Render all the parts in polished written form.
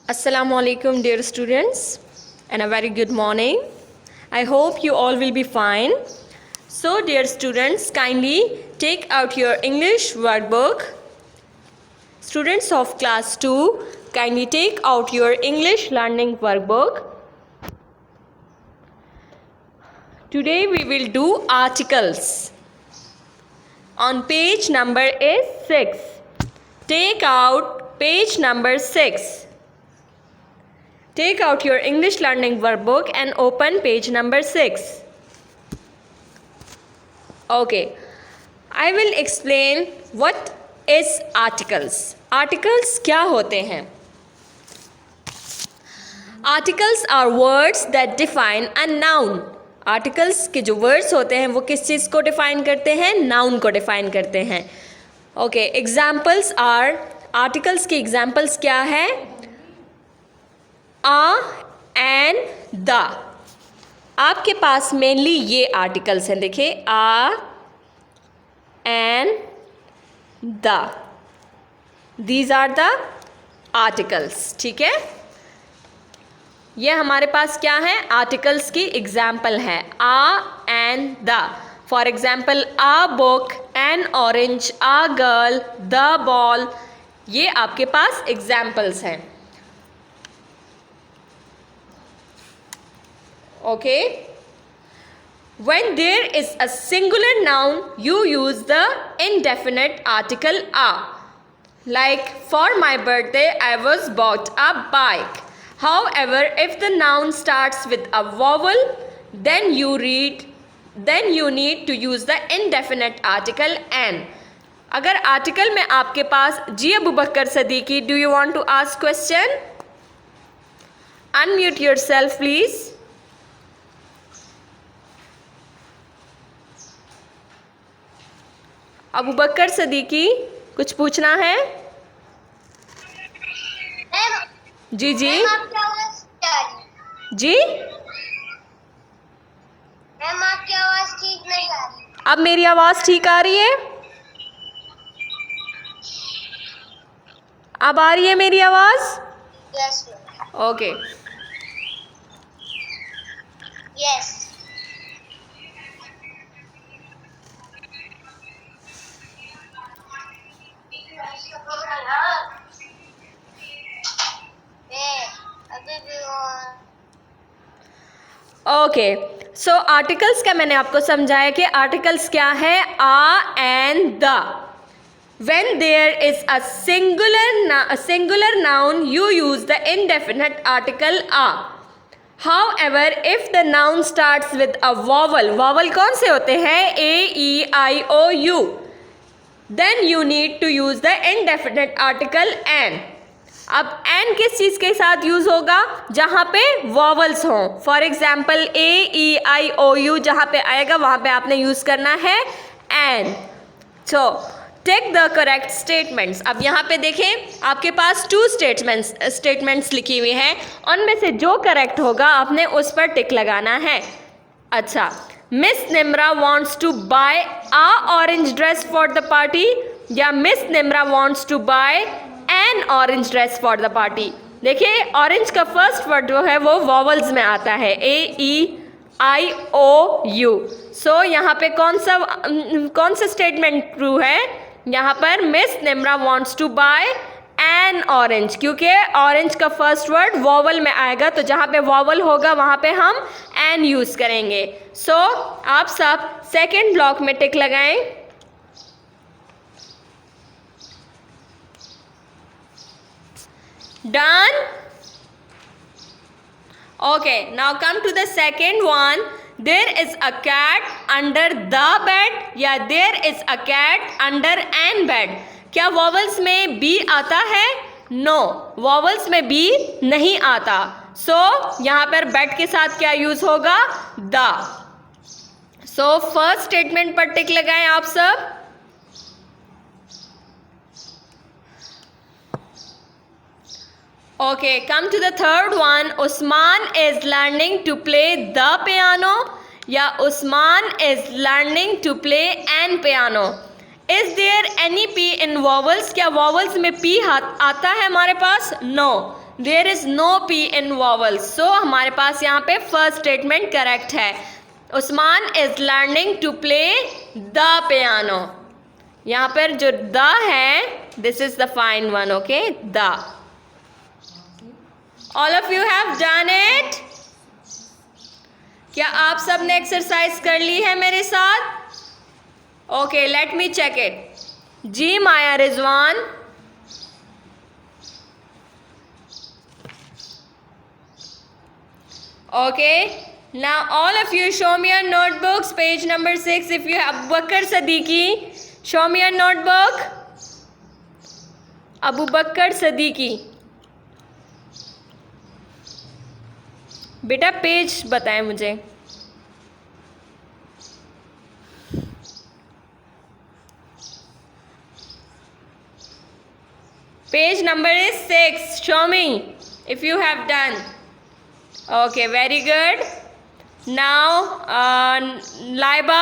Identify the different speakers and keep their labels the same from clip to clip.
Speaker 1: Assalamu alaikum dear students and a very good morning. I hope you all will be fine. So dear students, kindly take out your English workbook. Students of class 2, kindly take out your English learning workbook. Today we will do articles. On page number is 6. Take out page number 6. Take out your English learning workbook and open page number 6. Okay, I will explain what is articles. Articles क्या होते हैं? Articles are words that define a noun. Articles के जो words होते हैं वो किस चीज़ को define करते हैं? Noun को define करते हैं. Okay, examples are, articles के examples क्या है? A and the. आपके पास मेनली ये आर्टिकल्स हैं. देखिए, a and the, these are the articles. ठीक है, ये हमारे पास क्या है? आर्टिकल्स की एग्जाम्पल है. A and the. For example, a book, an orange, a girl, the ball. ये आपके पास एग्जाम्पल्स हैं. Okay, when there is a singular noun, you use the indefinite article a. Like, for my birthday I was bought a bike. However, if the noun starts with a vowel, then you need to use the indefinite article an. अगर article में आपके पास जी अबू बकर Siddiqui, do you want to ask question? Unmute yourself please. Abu बकर सदीकी, कुछ पूछना है? जी जी जी.
Speaker 2: Ma'am, आपकी आवाज़ ठीक नहीं आ रही.
Speaker 1: अब मेरी आवाज़ ठीक आ रही है? अब आ रही है मेरी आवाज़?
Speaker 2: Yes ma'am.
Speaker 1: Okay.
Speaker 2: Yes.
Speaker 1: Okay, so articles का मैंने आपको समझाया कि आर्टिकल्स क्या है? A and the. When there is a singular noun, you use the indefinite article a. However, if the noun starts with a vowel कौन से होते हैं? A, E, I, O, U. Then you need to use the indefinite article an. अब N किस चीज़ के साथ use होगा? जहाँ पे वॉवल्स हों. For example, A, E, I, O, U जहाँ पे आएगा वहाँ पे आपने यूज़ करना है an. So take the correct statements. अब यहाँ पे देखें, आपके पास 2 स्टेटमेंट्स लिखी हुई हैं. उनमें से जो करेक्ट होगा आपने उस पर टिक लगाना है. अच्छा, miss Nimra wants to buy a orange dress for the party, या miss Nimra wants to buy an orange dress for the party. देखिए, ऑरेंज का फर्स्ट वर्ड जो है वो वॉवल्स में आता है, ए, ई, आई, ओ, यू. सो यहाँ पे कौन सा स्टेटमेंट ट्रू है? यहाँ पर Miss Nimra wants to buy an orange, क्योंकि ऑरेंज का फर्स्ट वर्ड वॉवल में आएगा, तो जहाँ पे वॉवल होगा वहाँ पे हम एन यूज़ करेंगे. सो आप सब सेकेंड ब्लॉक में टिक लगाएं. Done? Okay, now come to the second one. There is a cat under the bed, या there is a cat under an bed. क्या वॉवल्स में बी आता है? नो, वॉवल्स में बी नहीं आता. सो यहाँ पर बेड के साथ क्या यूज होगा? द. सो फर्स्ट स्टेटमेंट पर टिक लगाएं आप सब. Okay, come to the third one. Usman is learning to play the piano, या Usman is learning to play an piano. Is there any P in vowels? क्या vowels में P आता है हमारे पास? No. There is no P in vowel. So हमारे पास यहाँ पे फर्स्ट स्टेटमेंट करेक्ट है। Usman is learning to play the piano. यहाँ पर जो द है this is the fine one, okay, the. All of you have done it. क्या आप सब ने एक्सरसाइज कर ली है मेरे साथ? Okay, let me check it. जी Maya Rizwan, okay, now all of you show me your notebooks, page number 6. If you have Abu Bakr Siddiqui, show me your notebook. Abu Bakr Siddiqui, बेटा पेज बताएं मुझे। Page number is 6. show me if you have done. Okay, very good. Now Laiba,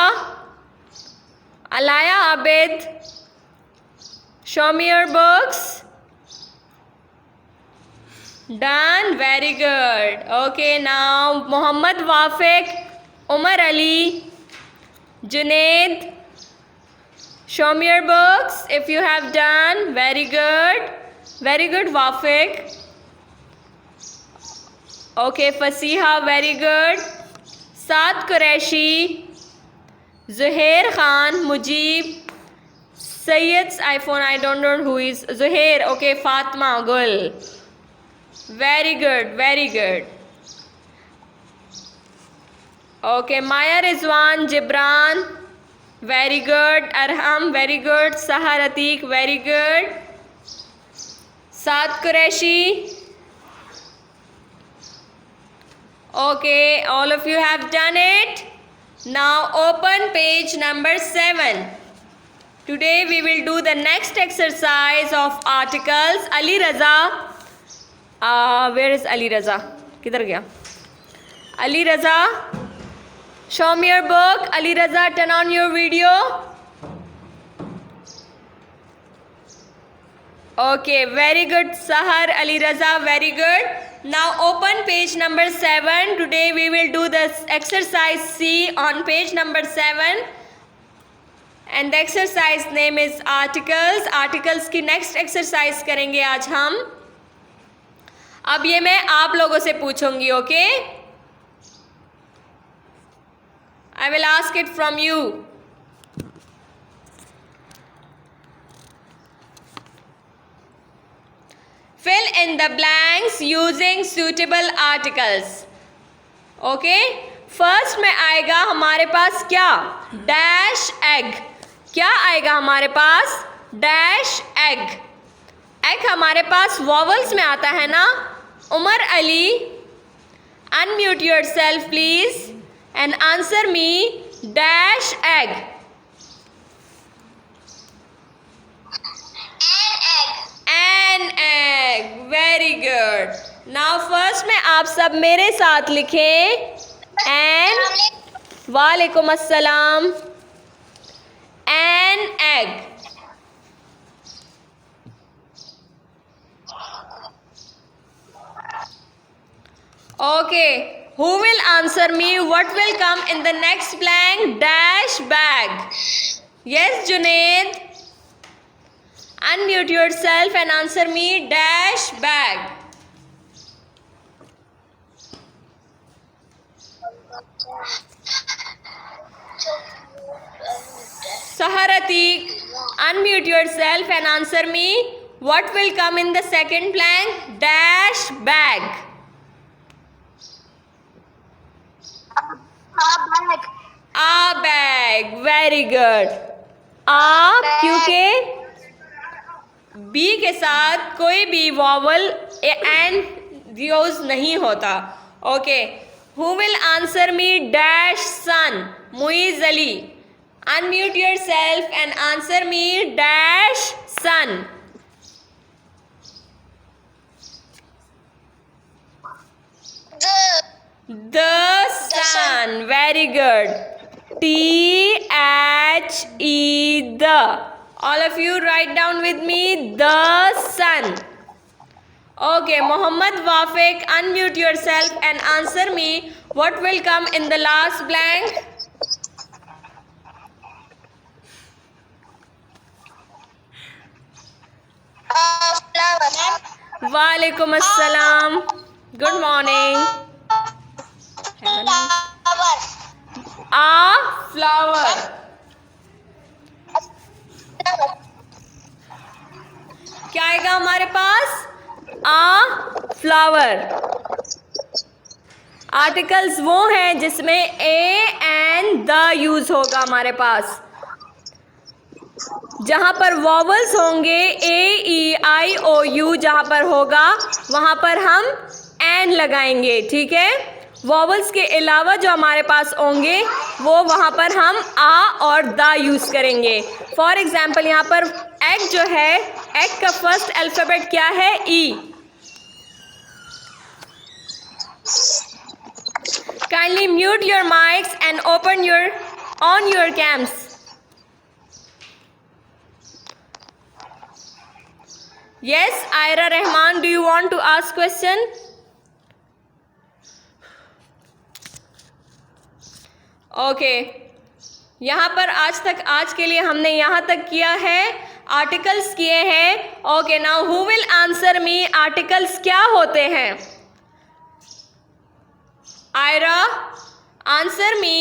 Speaker 1: Alaya Abid, show me your books. Done, very good. Okay, now Muhammad Wafiq, Umar Ali, Junaid, show me your books if you have done. Very good, very good Wafiq. Okay, Fasiha, very good. Saad Qureshi, Zuhair Khan, Mujib, Sayyid's iPhone, I don't know who is Zuhair. Okay, Fatma Gul, very good, very good. Okay, Maya Rizwan, Jibran, very good. Arham, very good. Sahar Atiq, very good. Saad Qureshi. Okay, all of you have done it. Now open page number 7. Today we will do the next exercise of articles. Ali Raza, where is Ali Raza? किधर गया? Ali Raza, show me your book. Ali Raza, turn on your video. Okay, very good Sahar, Ali Raza, very good. Now open page number 7. Today we will do this exercise C on page number 7. And the exercise name is articles. Articles की next exercise करेंगे आज हम। अब ये मैं आप लोगों से पूछूंगी, okay? I will ask it from you. Fill in the blanks using suitable articles. Okay? First में आएगा हमारे पास क्या? Dash egg. क्या आएगा हमारे पास? Dash egg. Egg हमारे पास vowels में आता है ना? Umar Ali, unmute yourself please and answer me dash egg. An egg. Very good. Now first में आप सब मेरे साथ लिखें an, वालेकुम अस्सलाम, an egg. Okay, who will answer me what will come in the next blank? Dash bag. Yes, Junaid. Unmute yourself and answer me dash bag. Saharati, unmute yourself and answer me what will come in the second blank? Dash bag. A bag. Very good. A क्योंकि B के साथ कोई भी vowel and use नहीं होता. Okay, who will answer me dash sun? Muiz Ali, unmute yourself and answer me dash sun. The sun. Very good. THE, the. All of you write down with me the sun. Okay, Mohammad Wafiq, unmute yourself and answer me what will come in the last blank.
Speaker 2: Flower, ma'am.
Speaker 1: Walaikum assalam. Good morning.
Speaker 2: Flower.
Speaker 1: A flower. क्या आएगा हमारे पास? A flower. Articles वो हैं जिसमें A and the use होगा हमारे पास. जहाँ पर वॉवल्स होंगे ए ई आई ओ यू, जहाँ पर होगा वहाँ पर हम एन लगाएंगे. ठीक है. वॉवल्स के अलावा जो हमारे पास होंगे वो वहाँ पर हम आ और द यूज़ करेंगे. फॉर एग्जाम्पल यहाँ पर एग जो है, एग का फर्स्ट अल्फ़ाबेट क्या है? ई. Kindly mute your mics and open your cams. Yes, Aira Rahman, do you want to ask question? Okay. यहाँ पर आज के लिए हमने यहाँ तक किया है, आर्टिकल्स किए हैं. Okay, now who will answer me? Articles क्या होते हैं? Aira, answer me.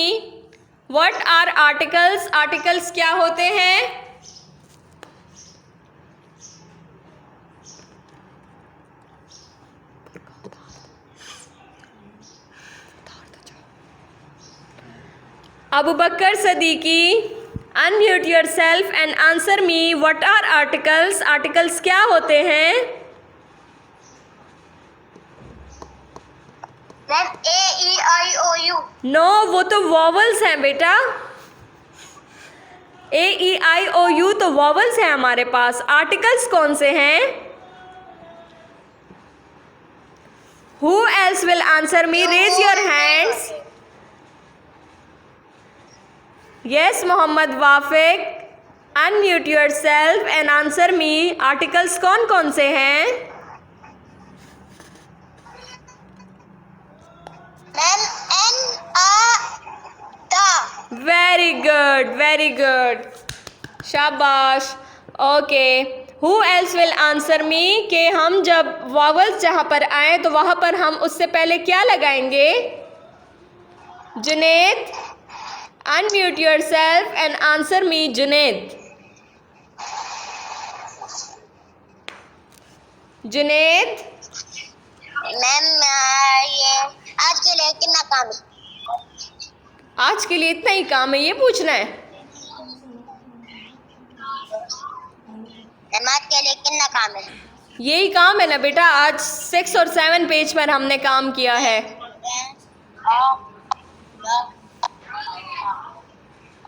Speaker 1: What are articles? Articles क्या होते हैं? Abu Bakr Siddiqui, unmute yourself and answer me. What are articles? Articles क्या होते हैं?
Speaker 2: Ma'am A E I O U.
Speaker 1: No, वो तो वॉवल्स हैं बेटा. ए ई आई ओ यू तो वॉवल्स हैं हमारे पास. आर्टिकल्स कौन से हैं? Who else will answer me? Raise your hands. Yes, Mohammad Wafiq, unmute yourself and answer me. Articles कौन कौन से हैं?
Speaker 2: Ma'am an a the.
Speaker 1: Very good, very good. शाबाश. Okay. Who else will answer me कि हम जब vowels जहाँ पर आए तो वहाँ पर हम उससे पहले क्या लगाएंगे? Junaid, unmute yourself and answer me. Junaid. Junaid.
Speaker 2: Ma'am ये आज के लिए कितना काम है?
Speaker 1: आज के लिए इतना ही काम है, ये पूछना है?
Speaker 2: मैम आज के लिए कितना काम है?
Speaker 1: यही काम है ना बेटा. आज 6 और 7 पेज पर हमने काम किया है.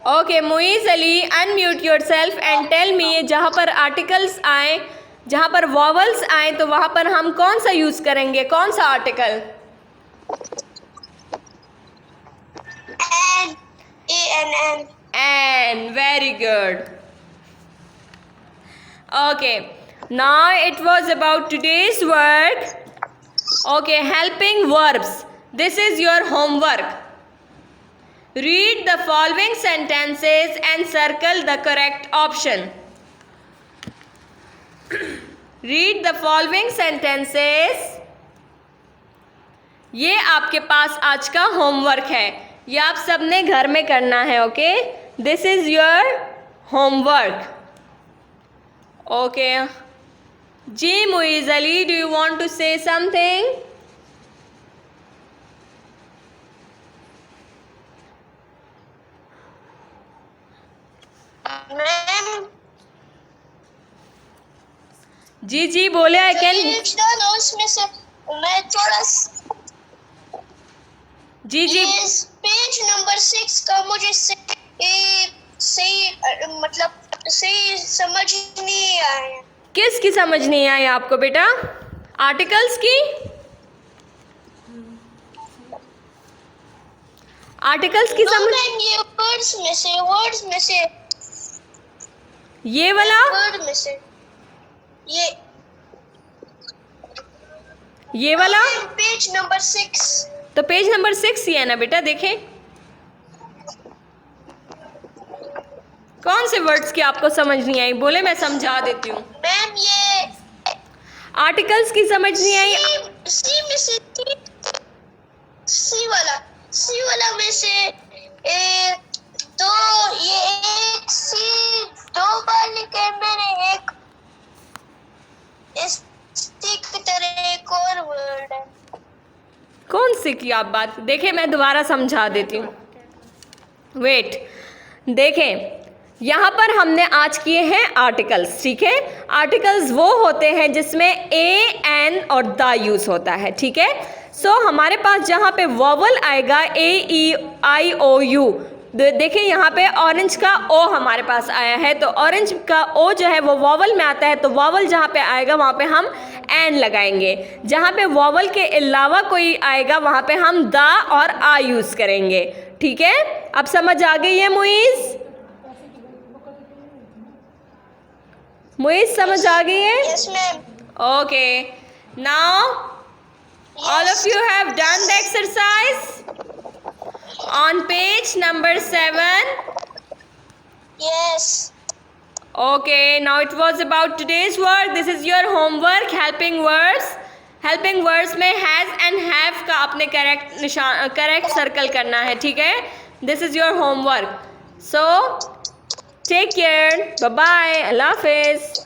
Speaker 1: Okay, Muiz Ali, unmute yourself and tell me. जहाँ पर आर्टिकल्स आए, जहाँ पर वॉवल्स आए तो वहाँ पर हम कौन सा यूज़ करेंगे? कौन सा article?
Speaker 2: An. A N an.
Speaker 1: An. Very good. Okay, now it was about today's work. Okay, helping verbs. This is your homework. Read the following sentences and circle the correct option. Read the following sentences. ये आपके पास आज का homework है. ये आप सबने घर में करना है. Okay, this is your homework. Okay. Ji Muiz Ali, do you want to say something?
Speaker 2: Ma'am
Speaker 1: जी जी बोले. I can.
Speaker 2: उसमें से मैं थोड़ा
Speaker 1: जी जी.
Speaker 2: पेज नंबर 6 का मुझे सही मतलब सही समझ नहीं आया.
Speaker 1: किसकी समझ नहीं आई आपको बेटा? आर्टिकल्स की? आर्टिकल्स की समझ?
Speaker 2: ये वर्ड्स में से
Speaker 1: ये वाला
Speaker 2: वर्ड में से ये
Speaker 1: ये वाला
Speaker 2: पेज नंबर 6।
Speaker 1: तो पेज नंबर 6 ही है ना बेटा, देखें कौन से वर्ड्स की आपको समझ नहीं आई, बोले मैं समझा देती हूँ।
Speaker 2: मैम ये
Speaker 1: आर्टिकल्स की समझ नहीं आई।
Speaker 2: सी में से सी वाला में से तो ये एक सी 2 बार लिखे मैंने, एक इस सी की तरह एक और वर्ड है।
Speaker 1: कौन सी की आप बात, देखें मैं दोबारा समझा देती हूँ, वेट। देखें यहाँ पर हमने आज किए हैं आर्टिकल्स, ठीक है। आर्टिकल्स वो होते हैं जिसमें ए, एन और द यूज़ होता है, ठीक है। सो हमारे पास जहाँ पे वॉवल आएगा ए, ई, आई, ओ, यू, देखिए यहाँ पे ऑरेंज का ओ हमारे पास आया है, तो ऑरेंज का ओ जो है वो वॉवल में आता है, तो वॉवल जहाँ पे आएगा वहाँ पे हम एन लगाएंगे। जहाँ पे वॉवल के अलावा कोई आएगा वहाँ पे हम द और आ यूज़ करेंगे, ठीक है। अब समझ आ गई है मुइज़? मुइज़ समझ आ गई है?
Speaker 2: Yes ma'am.
Speaker 1: Okay, now all of you have done the exercise on page number 7.
Speaker 2: Yes.
Speaker 1: Okay, now it was about today's work. This is your homework, helping words. Helping words में has and have का आपने correct circle करना है, ठीक है। This is your homework. So take care. Bye bye. Allah Hafiz.